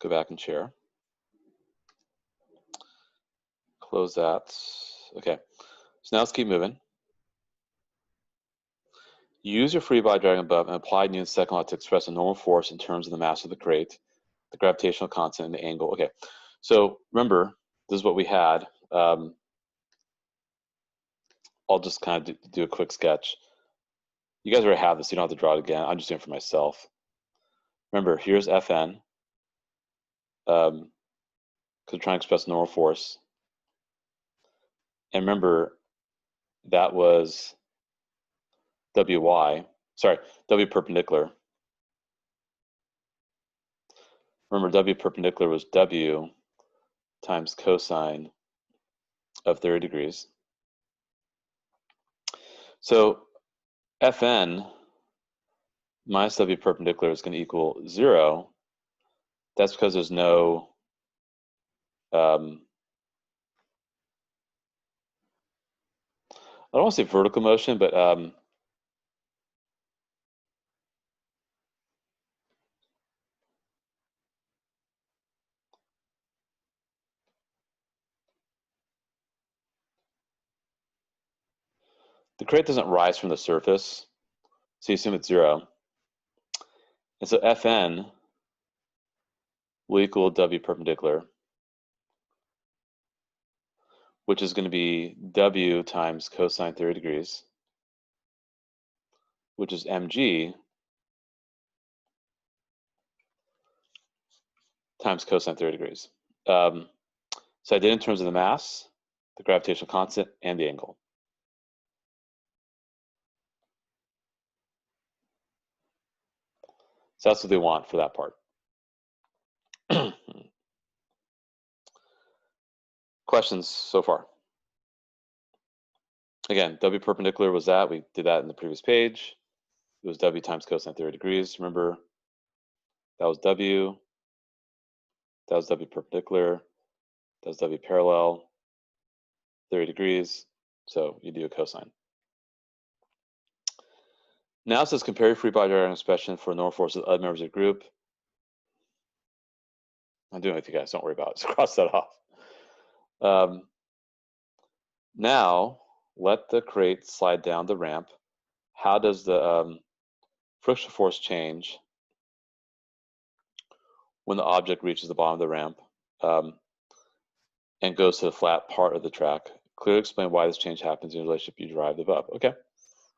Go back and share. Close that. Okay, so now let's keep moving. Use your free body diagram above and apply Newton's second law to express a normal force in terms of the mass of the crate, the gravitational constant, and the angle. Okay, so remember, this is what we had. I'll just kind of do a quick sketch. You guys already have this, you don't have to draw it again. I'm just doing it for myself. Remember, here's Fn, because we're trying to express normal force. And remember, that was Wy, sorry, W perpendicular. Remember, W perpendicular was W times cosine of 30 degrees. So Fn minus W perpendicular is going to equal 0. That's because there's no I don't want to say vertical motion, but the crate doesn't rise from the surface, so you assume it's 0. And so Fn will equal W perpendicular, which is going to be W times cosine 30 degrees, which is mg times cosine 30 degrees. So I did in terms of the mass, the gravitational constant, and the angle. So that's what they want for that part. Questions so far? Again, W perpendicular was that. We did that in the previous page. It was W times cosine 30 degrees. Remember, that was W. That was W perpendicular. That was W parallel, 30 degrees. So you do a cosine. Now it says compare your free body diagram expression for normal force with other members of the group. I'm doing it with you guys, don't worry about it. Just cross that off. Now, let the crate slide down the ramp. How does the friction force change when the object reaches the bottom of the ramp and goes to the flat part of the track? Clearly explain why this change happens in the relationship you derived above. Okay,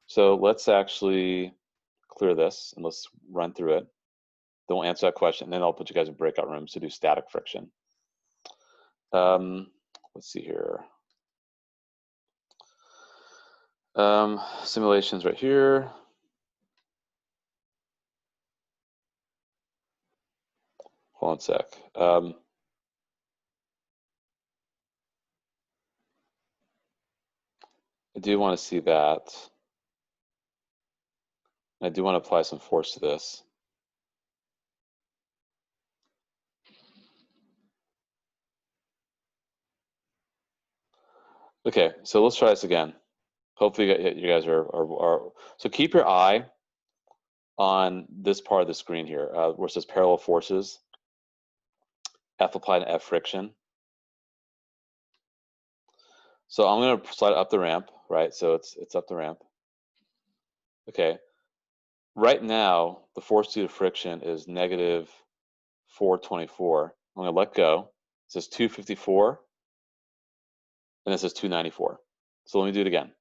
so let's actually clear this and let's run through it. Then we'll answer that question, and then I'll put you guys in breakout rooms to do static friction. Let's see here. Simulations right here. Hold on a sec. I do want to see that. I do want to apply some force to this. Okay, so let's try this again. Hopefully you guys are so keep your eye on this part of the screen here where it says parallel forces, F applied and F friction. So I'm going to slide up the ramp, right? So it's up the ramp. Okay. Right now, the force due to friction is negative 424. I'm going to let go. It says 254, and it says 294. So let me do it again.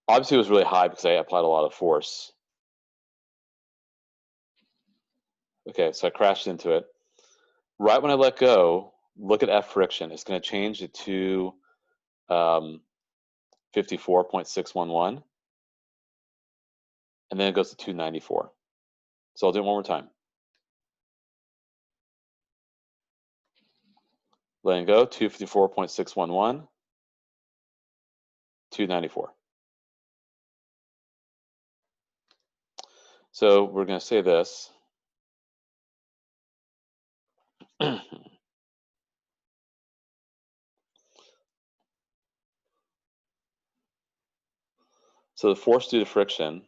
Obviously, it was really high because I applied a lot of force. Okay, so I crashed into it. Right when I let go, look at F friction. It's going to change it to 54.611. And then it goes to 294. So I'll do it one more time. Letting go, 254.611, 294. So we're going to say this. So the force due to friction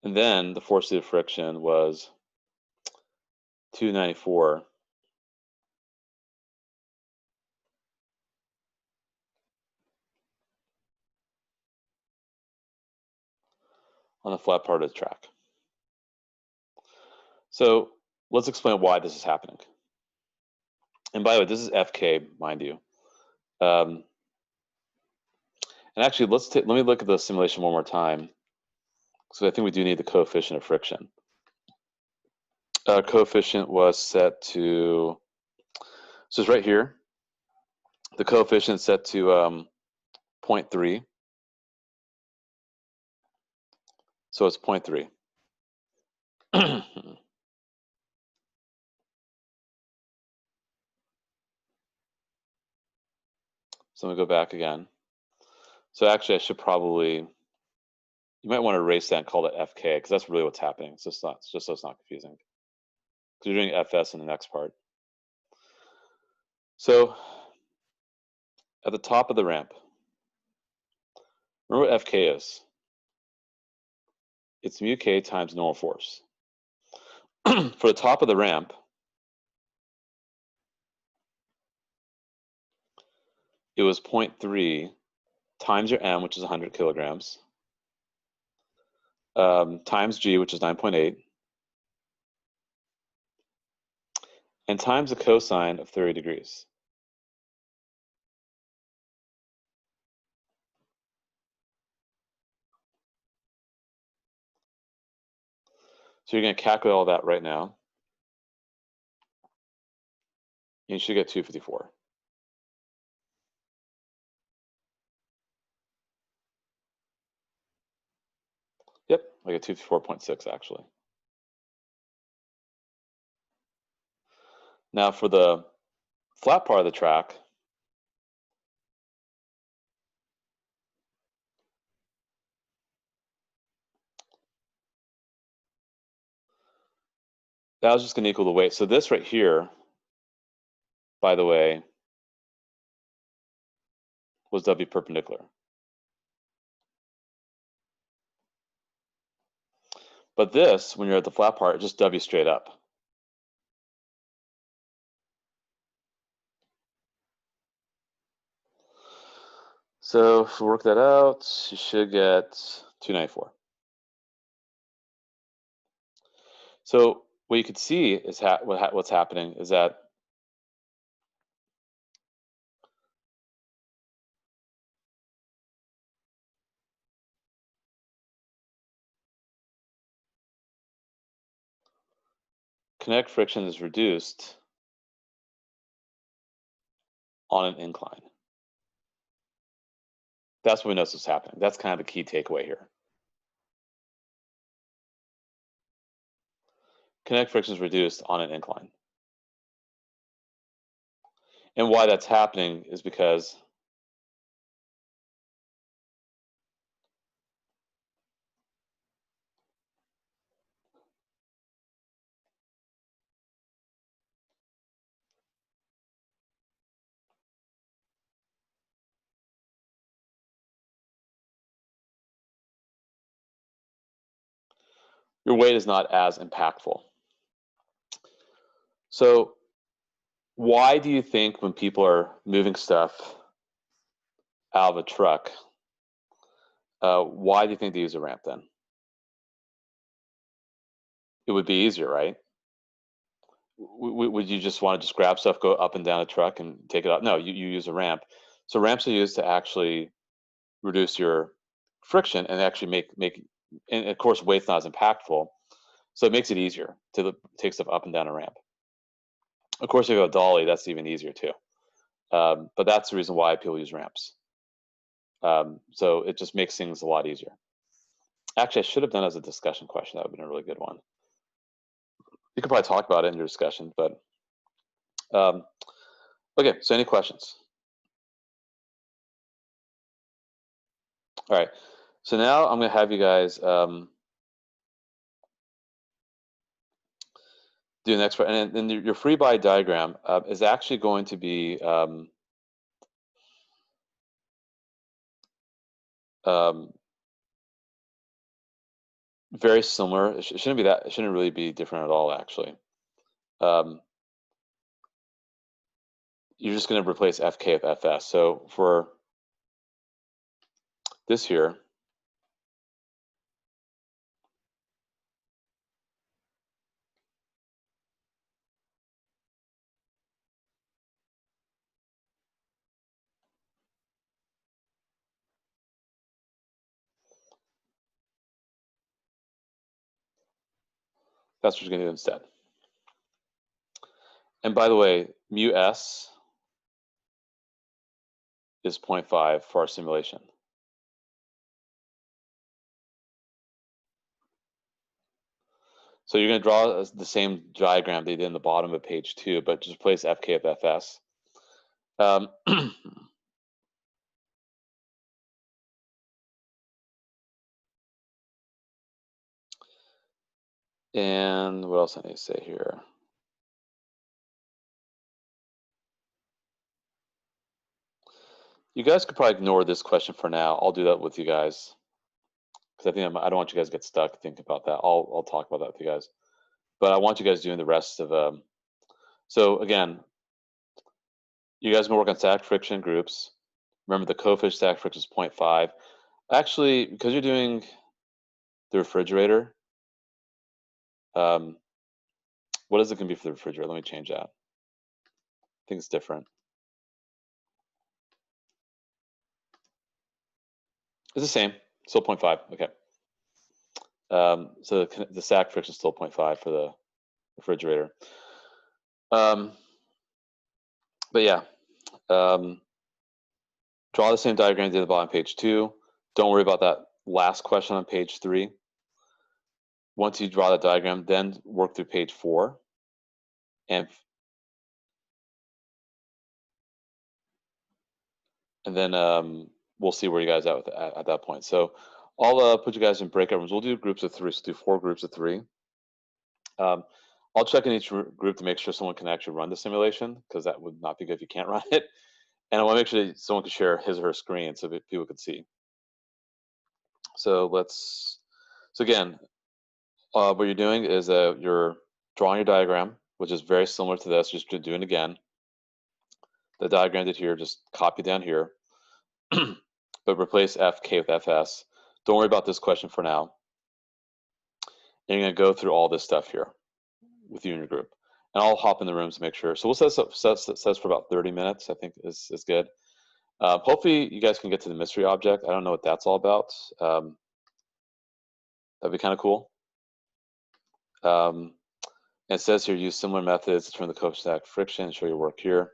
And then the force due to friction was 294 on the flat part of the track. So let's explain why this is happening. And by the way, this is FK, mind you. And actually, let me look at the simulation one more time. So I think we do need the coefficient of friction. Coefficient was set to, so it's right here. The coefficient is set to 0.3. So it's 0.3. So let me go back again. So actually, I should probably, you might want to erase that and call it FK, because that's really what's happening. It's just so it's not confusing. Because you're doing FS in the next part. So at the top of the ramp, remember what FK is? It's mu K times normal force. For the top of the ramp, it was 0.3 times your M, which is 100 kilograms, times G, which is 9.8, and times the cosine of 30 degrees. So you're going to calculate all that right now. You should get 254. Yep, I get 254.6 actually. Now for the flat part of the track, that was just going to equal the weight. So this right here, by the way, was W perpendicular. But this, when you're at the flat part, just W straight up. So if we work that out, you should get 294. So what you could see is what's happening is that kinetic friction is reduced on an incline. That's what we notice is happening. That's kind of the key takeaway here. Kinetic friction is reduced on an incline. And why that's happening is because your weight is not as impactful. So why do you think when people are moving stuff out of a truck, why do you think they use a ramp then? It would be easier, right? Would you just want to just grab stuff, go up and down a truck and take it out? No, you use a ramp. So ramps are used to actually reduce your friction and actually make and of course weight's not as impactful. So it makes it easier to take stuff up and down a ramp. Of course, if you have a dolly, that's even easier too. But that's the reason why people use ramps. So it just makes things a lot easier. Actually, I should have done it as a discussion question. That would have been a really good one. You could probably talk about it in your discussion, but okay, so any questions? All right, so now I'm gonna have you guys do the next part, and then your free body diagram is actually going to be very similar. It shouldn't be that. It shouldn't really be different at all, actually. You're just going to replace FK with FS. So for this here, that's what you're going to do instead. And by the way, mu S is 0.5 for our simulation. So you're going to draw the same diagram they did in the bottom of page 2, but just replace FK with FS. And what else I need to say here? You guys could probably ignore this question for now. I'll do that with you guys because I don't want you guys to get stuck thinking about that. I'll talk about that with you guys, but I want you guys doing the rest of. So again, you guys can work on static friction groups. Remember the coefficient static friction is 0.5. Actually, because you're doing the refrigerator, what is it going to be for the refrigerator? Let me change that. I think it's different. It's the same, still 0.5. Okay. So the static friction is still 0.5 for the refrigerator. But yeah, draw the same diagram to the bottom of page 2. Don't worry about that last question on page 3. Once you draw that diagram, then work through page 4. And then we'll see where you guys are at that point. So I'll put you guys in breakout rooms. We'll do groups of 3, so we'll do 4 groups of 3. I'll check in each group to make sure someone can actually run the simulation, because that would not be good if you can't run it. And I want to make sure that someone can share his or her screen so that people can see. So again, what you're doing is you're drawing your diagram, which is very similar to this, just doing it again. The diagram did here, just copy down here, but replace FK with FS. Don't worry about this question for now. And you're going to go through all this stuff here with you and your group. And I'll hop in the rooms to make sure. So we'll set this for about 30 minutes, I think is good. Hopefully you guys can get to the mystery object. I don't know what that's all about. That'd be kind of cool. It says here, use similar methods to determine the coefficient static friction and show your work here.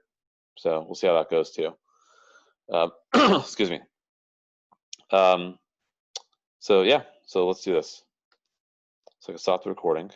So we'll see how that goes too. Excuse me. So yeah, so let's do this. So I can stop the recording.